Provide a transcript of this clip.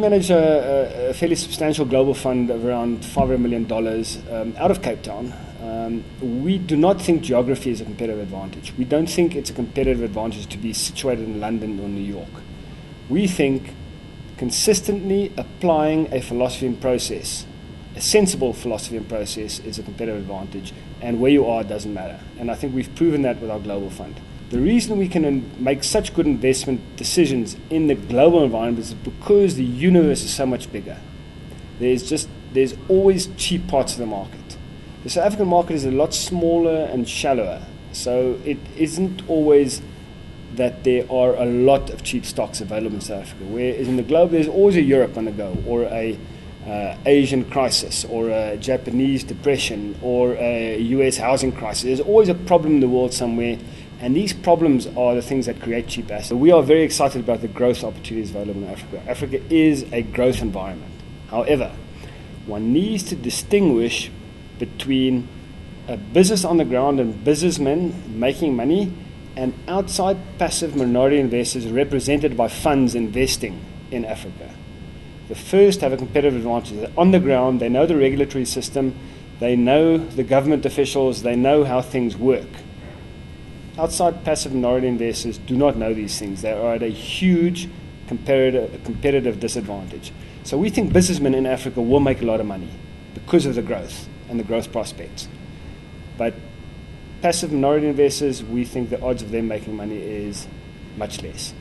manage a fairly substantial global fund of around $500 million out of Cape Town. We do not think geography is a competitive advantage. We don't think it's a competitive advantage to be situated in London or New York. We think consistently applying a philosophy and process, a sensible philosophy and process, is a competitive advantage, and where you are doesn't matter. And I think we've proven that with our global fund. The reason we can make such good investment decisions in the global environment is because the universe is so much bigger. There's always cheap parts of the market. The South African market is a lot smaller and shallower, so it isn't always that there are a lot of cheap stocks available in South Africa. Whereas in the globe, there's always a Europe on the go, or a Asian crisis, or a Japanese depression, or a US housing crisis. There's always a problem in the world somewhere, and these problems are the things that create cheap assets. We are very excited about the growth opportunities available in Africa. Africa is a growth environment. However, one needs to distinguish between a business on the ground and businessmen making money and outside passive minority investors represented by funds investing in Africa. The first have a competitive advantage. They're on the ground, they know the regulatory system, they know the government officials, they know how things work. Outside passive minority investors do not know these things. They are at a huge competitive disadvantage. So we think businessmen in Africa will make a lot of money because of the growth and the growth prospects. But passive minority investors, we think the odds of them making money is much less.